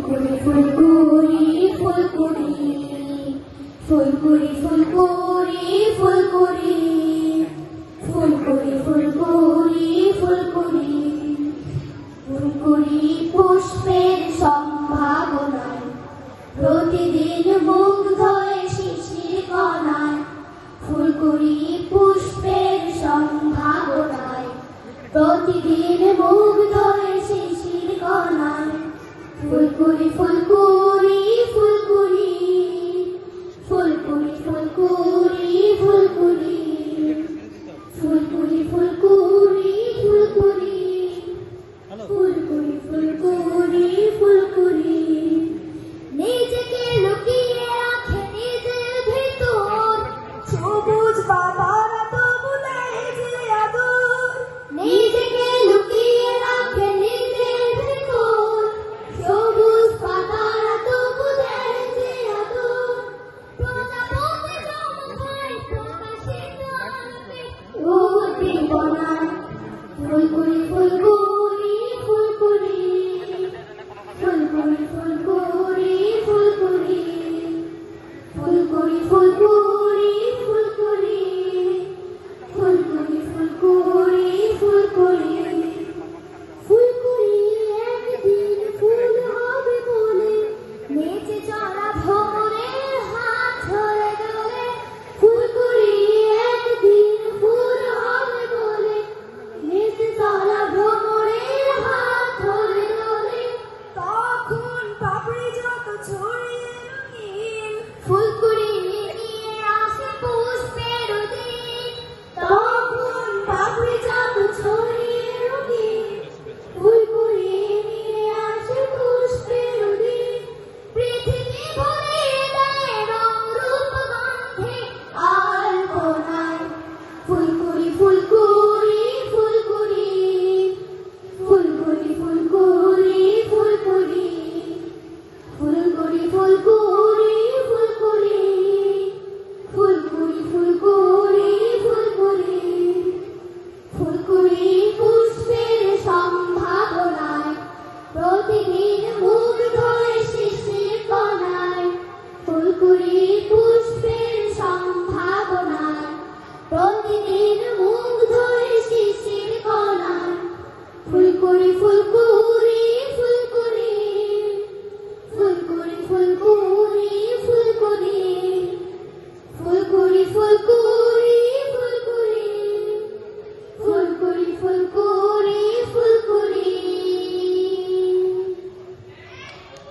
ফুলকুড়ি ফুলকুড়ি ফুলকুড়ি ফুলকুড়ি ফুলকুড়ি ফুলকুড়ি ফুলকুড়ি ফুলকুড়ি ফুলকুড়ি ফুলকুড়ি পুষ্পের সম্ভাবনায় প্রতিদিন মুগ্ধ হয়ে শিশির কণায় ফুলকুড়ি পুষ্পের সম্ভাবনায় প্রতিদিন মুগ্ধ হয়ে শিশির কণায় ফুলকুড়ি ফুলকুড়ি ফুলকুড়ি ফুলকুড়ি ফুলকুড়ি ফুলকুড়ি ফুলকুড়ি ফুলকুড়ি ফুলকুড়ি ফুলকুড়ি ফুলকুড়ি ফুলকুড়ি নিজেকে লুকিয়ে রাখে নিজের ভেতর সবুজ পাতারা তবু দেয় যে আদর নিজেকে লুকিয়ে রাখে নিজের ভেতর সবুজ পাতারা তবু দেয় যে আদর প্রজাপতি চমকায় প্রকাশিত আলোতে উদ্দীপনায় ফুলকুড়ি ফুলকুড়ি ফুলকুড়ি ফুলকুড়ি ফুলকুড়ি ফুলকুড়ি ফুলকুড়ি ফুলকুড়ি ফুলকুড়ি ফুলকুড়ি ফুলকুড়ি ফুলকুড়ি ফুলকুড়ি একদিন ফুল হবে বলে নেচে চলা ভোরের হাত ধরে ধরে ফুলকুড়ি একদিন ফুল হবে বলে নেচে চলা ভোরের হাত ধরে ধরে তখন পাপড়ি যত ছড়িয়ে রঙিন ফুলকুড়ি নিয়ে আসে পুষ্পের দিন তখন পাপড়ি যত ছড়িয়ে রঙিন ফুলকুড়ি নিয়ে আসে পুষ্পের দিন পৃথিবী ভরিয়ে দেয় রং রূপ গন্ধে আলপনায় ফুলকুড়ি ফুলকুড়ি ফুলকুড়ি ফুলকুড়ি ফুলকুড়ি ফুলকুড়ি ফুলকুড়ি ফুলকুড়ি ফুলকুড়ি ফুলকুড়ি ফুলকুড়ি ফুলকুড়ি ফুলকুড়ি পুষ্পের সম্ভাবনায় প্রতিদিন মুগ্ধ